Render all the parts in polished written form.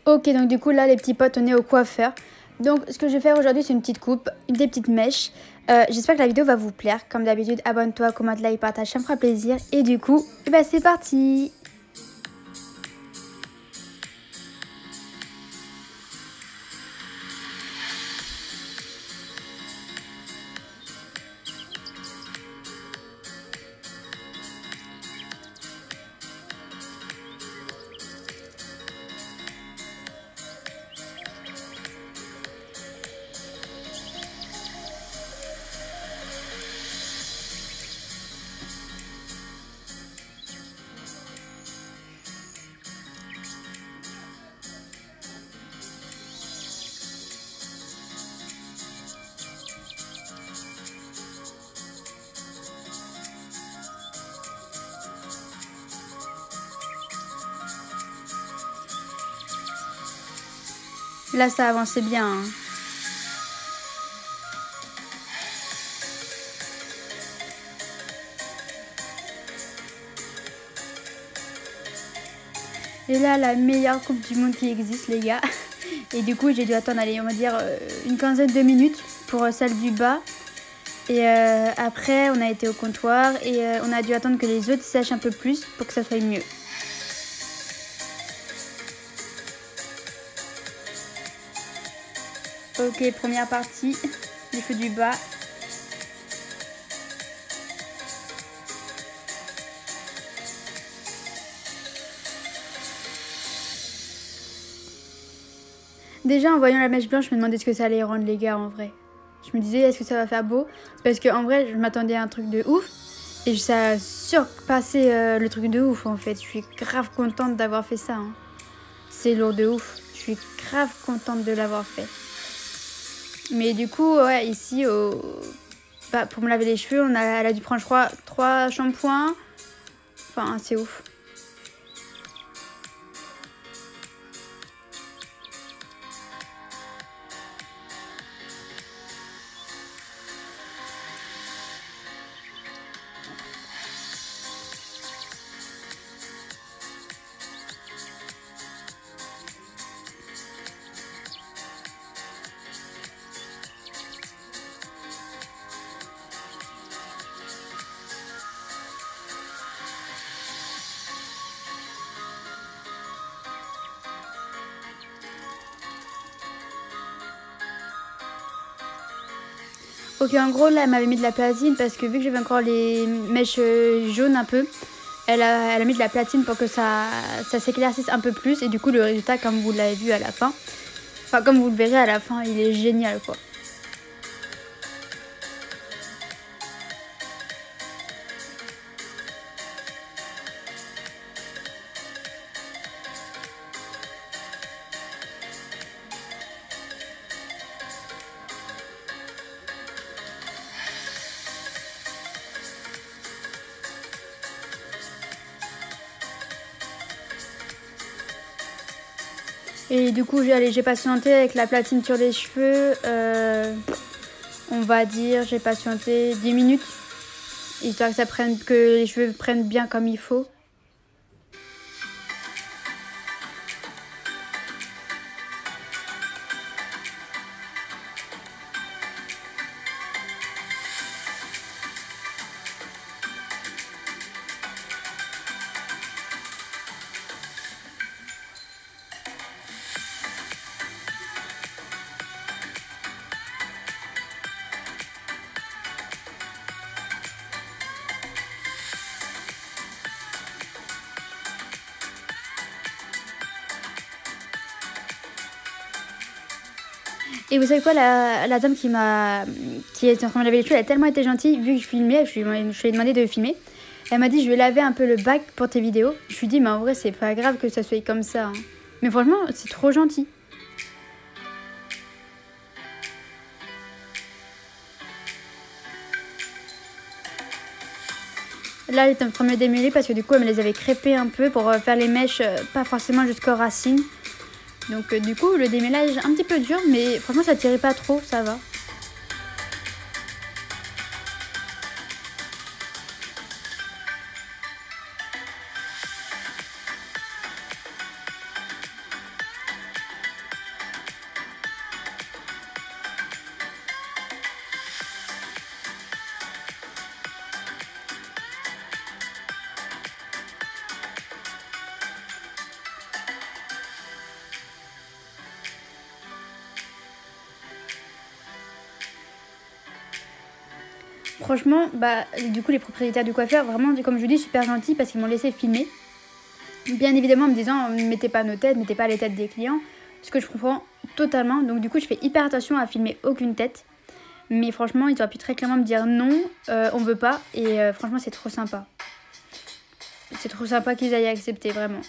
Ok, donc du coup là les petits potes on est au coiffeur. Donc ce que je vais faire aujourd'hui c'est une petite coupe, des petites mèches. J'espère que la vidéo va vous plaire. Comme d'habitude, abonne-toi, commente, like, partage, ça me fera plaisir. Et du coup, c'est parti. Là ça avançait bien, hein. Et là la meilleure coupe du monde qui existe les gars. Et du coup j'ai dû attendre, allez, on va dire une quinzaine de minutes pour celle du bas. Et après on a été au comptoir et on a dû attendre que les autres sèchent un peu plus pour que ça soit mieux. Ok, première partie, les cheveux du bas. Déjà en voyant la mèche blanche, je me demandais ce que ça allait rendre les gars en vrai. Je me disais est-ce que ça va faire beau? Parce qu'en vrai je m'attendais à un truc de ouf. Et ça a surpassé le truc de ouf en fait. Je suis grave contente d'avoir fait ça, hein. C'est lourd de ouf. Je suis grave contente de l'avoir fait. Mais du coup, ouais, ici, pour me laver les cheveux, elle a dû prendre, je crois, 3 shampoings. Enfin, c'est ouf. Ok, en gros, là, elle m'avait mis de la platine parce que vu que j'avais encore les mèches jaunes un peu, elle a mis de la platine pour que ça s'éclaircisse un peu plus. Et du coup, le résultat, comme vous l'avez vu à la fin, enfin, comme vous le verrez à la fin, il est génial, quoi. Et du coup, j'ai patienté avec la platine sur les cheveux. On va dire, j'ai patienté 10 minutes. Histoire que les cheveux prennent bien comme il faut. Et vous savez quoi, la dame qui était en train de me laver les cheveux, elle a tellement été gentille. Vu que je filmais, je lui ai demandé de filmer. Elle m'a dit, je vais laver un peu le bac pour tes vidéos. Je lui ai dit, mais en vrai, c'est pas grave que ça soit comme ça, hein. Mais franchement, c'est trop gentil. Là, elle était en train de me démêler parce que du coup, elle me les avait crêpées un peu pour faire les mèches, pas forcément jusqu'aux racines. Donc du coup, le démêlage un petit peu dur, mais franchement, ça tirait pas trop, ça va. franchement, bah, du coup, les propriétaires du coiffeur, vraiment, comme je vous dis, super gentils parce qu'ils m'ont laissé filmer. Bien évidemment, en me disant, ne mettez pas nos têtes, mettez pas les têtes des clients. Ce que je comprends totalement. Donc, du coup, je fais hyper attention à filmer aucune tête. Mais franchement, ils auraient pu très clairement me dire non, on veut pas. Et franchement, c'est trop sympa. C'est trop sympa qu'ils aillent accepter, vraiment.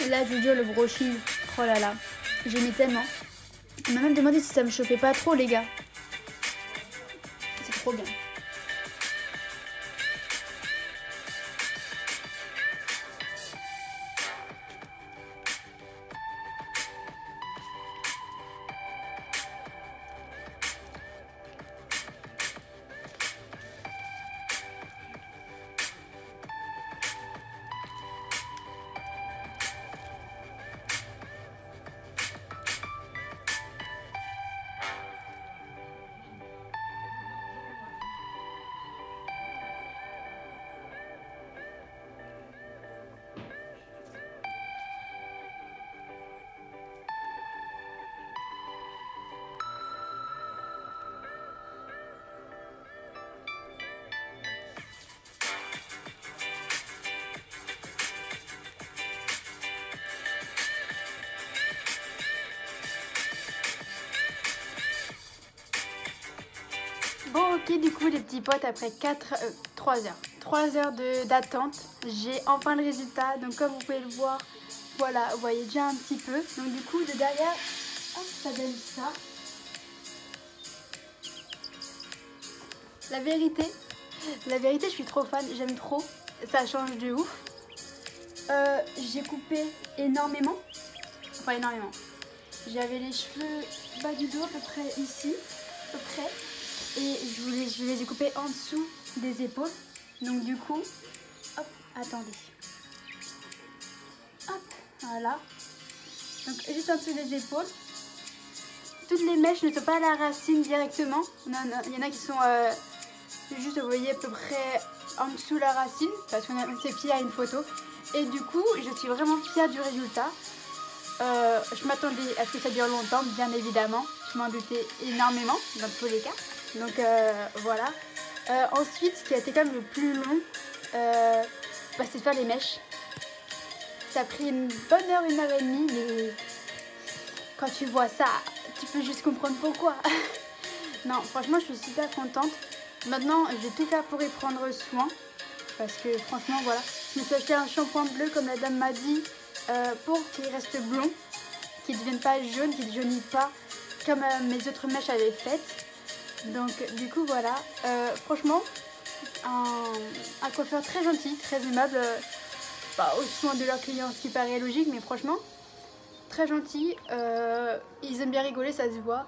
Là, Jojo, le brochis, oh là là, j'aimais tellement. On m'a même demandé si ça me chauffait pas trop, les gars. C'est trop bien. Bon ok, du coup les petits potes, après 3 heures d'attente, j'ai enfin le résultat. Donc comme vous pouvez le voir, voilà, vous voyez déjà un petit peu. Donc du coup de derrière, hop, ça donne ça. La vérité, je suis trop fan, j'aime trop, ça change de ouf. J'ai coupé énormément, enfin énormément. J'avais les cheveux bas du dos à peu près ici, à peu près. Et je les ai coupés en dessous des épaules. Donc du coup, hop, attendez. Hop, voilà. Donc juste en dessous des épaules. Toutes les mèches ne sont pas à la racine directement. Non, il y en a qui sont juste, vous voyez, à peu près en dessous la racine. Parce qu'on s'est fié à une photo. Et du coup, je suis vraiment fière du résultat. Je m'attendais à ce que ça dure longtemps, bien évidemment. Je m'en doutais énormément, dans tous les cas. Donc voilà. Ensuite, ce qui a été quand même le plus long, c'est de faire les mèches. Ça a pris une bonne heure, 1 heure et demie, mais quand tu vois ça, tu peux juste comprendre pourquoi. Non, franchement, je suis super contente. Maintenant, je vais tout faire pour y prendre soin. Parce que franchement, voilà. Je me suis acheté un shampoing bleu, comme la dame m'a dit, pour qu'il reste blond, qu'il ne devienne pas jaune, qu'il ne jaunisse pas, comme mes autres mèches avaient faites. Donc du coup voilà, franchement un coiffeur très gentil, très aimable, aux soins de leurs clients, ce qui paraît logique, mais franchement très gentil. Ils aiment bien rigoler, ça se voit.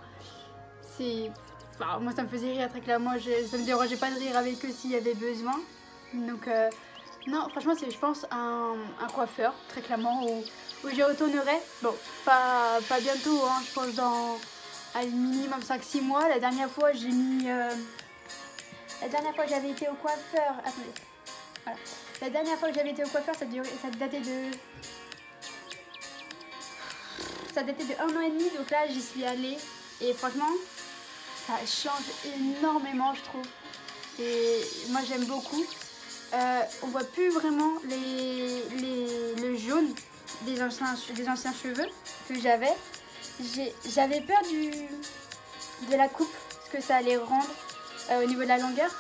C'est Enfin, moi ça me faisait rire très clairement, ça me dérangeait pas de rire avec eux s'il y avait besoin. Donc non, franchement c'est je pense un coiffeur très clairement où j'y retournerai. Bon, pas bientôt, hein, je pense dans à minimum 5-6 mois. La dernière fois j'ai mis... La dernière fois que j'avais été au coiffeur... Attendez. Voilà. La dernière fois que j'avais été au coiffeur, ça datait de... Ça datait de 1 an et demi, donc là j'y suis allée. Et franchement, ça change énormément je trouve. Et moi j'aime beaucoup. On voit plus vraiment le jaune des anciens cheveux que j'avais. J'avais peur de la coupe, ce que ça allait rendre au niveau de la longueur.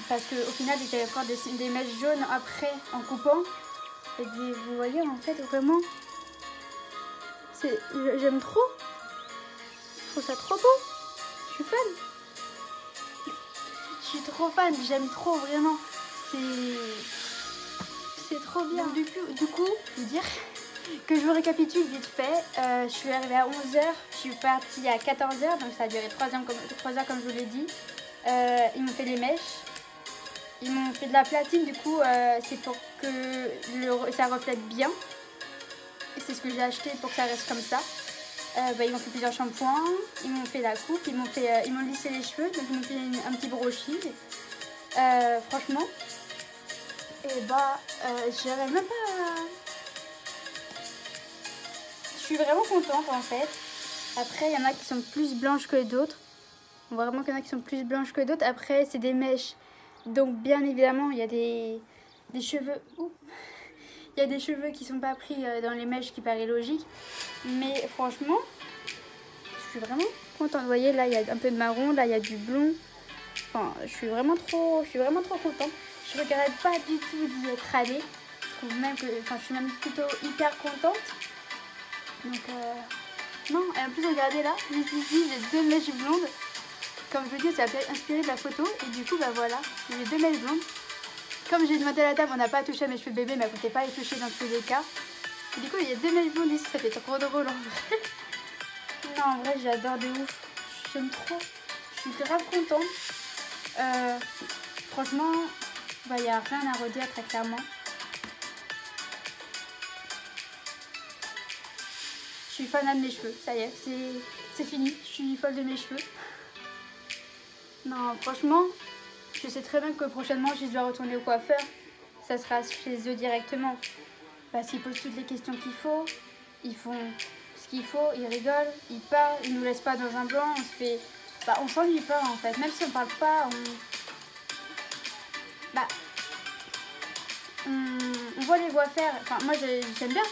Parce qu'au final j'avais encore des mèches jaunes après en coupant. Et puis, vous voyez en fait vraiment, j'aime trop. Je trouve ça trop beau. Je suis fan. Je suis trop fan, j'aime trop vraiment. C'est trop bien. Donc, du coup, je veux dire que je vous récapitule vite fait. Je suis arrivée à 11h, je suis partie à 14h, donc ça a duré 3 heures comme je vous l'ai dit. Ils m'ont fait les mèches. Ils m'ont fait de la platine, du coup c'est pour que ça reflète bien. Et c'est ce que j'ai acheté pour que ça reste comme ça. Ils m'ont fait plusieurs shampoings, ils m'ont fait la coupe, ils m'ont lissé les cheveux, donc ils m'ont fait un petit brushing. Franchement, et j'aurais même pas... Je suis vraiment contente en fait. Après, il y en a qui sont plus blanches que d'autres. On voit vraiment qu'il y en a qui sont plus blanches que d'autres. Après, c'est des mèches. Donc, bien évidemment, il y a des cheveux... Ouh. Il y a des cheveux qui sont pas pris dans les mèches, qui paraît logique. Mais franchement, je suis vraiment contente. Vous voyez, là, il y a un peu de marron. Là, il y a du blond. Enfin, je suis vraiment trop contente. Je regrette pas du tout d'y être allée. Je trouve même que... Enfin, je suis même plutôt hyper contente. Donc, non. Et en plus, regardez là. Juste ici, j'ai 2 mèches blondes. Comme je vous dis, ça a inspiré de la photo. Et du coup, bah voilà. J'ai 2 mèches blondes. Comme j'ai demandé à la table, on n'a pas touché à mes cheveux bébés, mais elle ne comptait pas les toucher dans tous les cas. Et du coup, il y a 2 mèches blondes ici, ça fait trop drôle en vrai. Non, en vrai, j'adore de ouf. J'aime trop. Je suis grave contente. Franchement, il n'y a rien à redire très clairement. Je suis fan de mes cheveux, ça y est, c'est fini. Je suis folle de mes cheveux. Non, franchement... Je sais très bien que prochainement, si je dois retourner au coiffeur, ça sera chez eux directement. Parce qu'ils posent toutes les questions qu'il faut, ils font ce qu'il faut, ils rigolent, ils parlent, ils nous laissent pas dans un blanc, on se fait... on s'ennuie pas en fait, même si on parle pas, on voit les voix faire. Enfin, moi j'aime bien,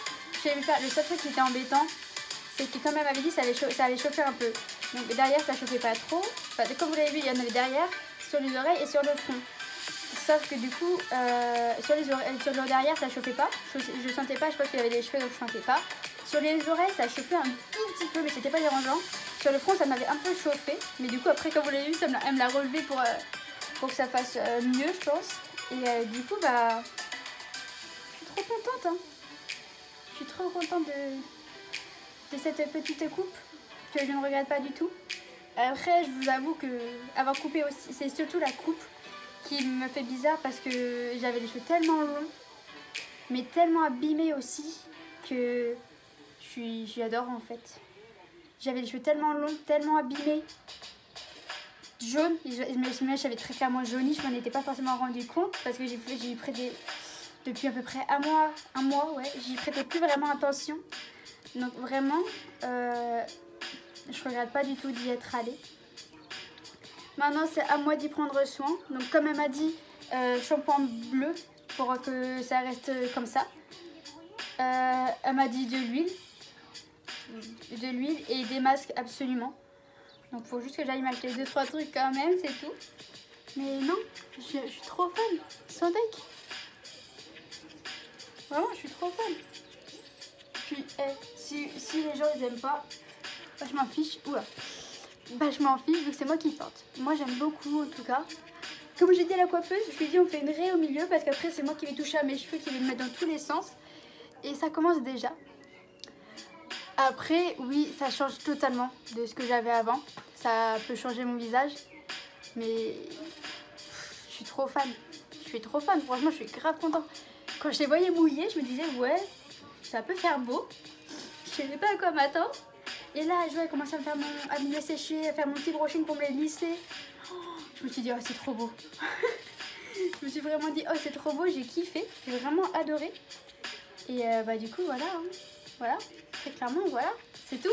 j'aime faire. Le seul truc qui était embêtant, c'est que comme elle m'avait dit, ça allait chauffer un peu. Donc derrière, ça chauffait pas trop. Enfin, comme vous l'avez vu, il y en avait derrière, sur les oreilles et sur le front. Sauf que du coup, sur le derrière, ça chauffait pas. Je sentais pas, je pense qu'il y avait des cheveux donc je sentais pas. Sur les oreilles, ça chauffait un tout petit peu, mais c'était pas dérangeant. Sur le front, ça m'avait un peu chauffé. Mais du coup, après, comme vous l'avez vu, elle me l'a relevé pour que ça fasse mieux, je pense. Et du coup, je suis trop contente. Hein. Je suis trop contente de cette petite coupe que je ne regrette pas du tout. Après, je vous avoue que avoir coupé aussi, c'est surtout la coupe qui me fait bizarre parce que j'avais les cheveux tellement longs, mais tellement abîmés aussi que j'adore en fait. J'avais les cheveux tellement longs, tellement abîmés, jaunes. Mes mèches avaient très clairement jauni, je m'en étais pas forcément rendu compte parce que j'y prêtais depuis à peu près un mois, ouais, j'y prêtais plus vraiment attention. Donc vraiment, je regrette pas du tout d'y être allée. Maintenant, c'est à moi d'y prendre soin. Donc, comme elle m'a dit, shampoing bleu pour que ça reste comme ça. Elle m'a dit de l'huile et des masques absolument. Donc, il faut juste que j'aille m'acheter 2-3 trucs quand même, c'est tout. Mais non, je suis trop fan. Sans deck. Vraiment, je suis trop fan. Puis, si les gens ils aiment pas, je m'en fiche. Oula. Je m'en fiche vu que c'est moi qui porte. Moi j'aime beaucoup en tout cas. Comme j'ai dit à la coiffeuse, je lui ai dit on fait une raie au milieu parce qu'après c'est moi qui vais toucher à mes cheveux, qui vais me mettre dans tous les sens. Et ça commence déjà. Après, oui, ça change totalement de ce que j'avais avant. Ça peut changer mon visage. Mais je suis trop fan. Je suis trop fan. Franchement, je suis grave contente. Quand je les voyais mouillés, je me disais, ouais, ça peut faire beau. Je savais pas à quoi m'attendre. Et là, je vois commencer à me les sécher, à faire mon petit brushing pour me les lisser. Oh, je me suis dit, oh, c'est trop beau. Je me suis vraiment dit, oh, c'est trop beau, j'ai kiffé. J'ai vraiment adoré. Et bah, du coup, voilà. Hein. Voilà, très clairement, voilà, c'est tout.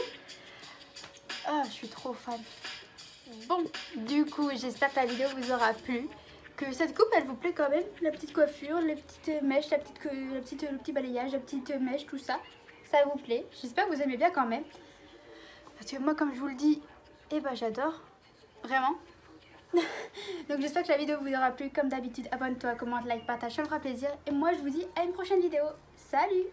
Ah, je suis trop fan. Bon, du coup, j'espère que la vidéo vous aura plu. Que cette coupe, elle vous plaît quand même. La petite coiffure, les petites mèches, le petit balayage, la petite mèche, tout ça. Ça vous plaît. J'espère que vous aimez bien quand même. Parce que moi, comme je vous le dis, eh ben, j'adore. Vraiment. Donc j'espère que la vidéo vous aura plu. Comme d'habitude, abonne-toi, commente, like, partage, ça me fera plaisir. Et moi, je vous dis à une prochaine vidéo. Salut!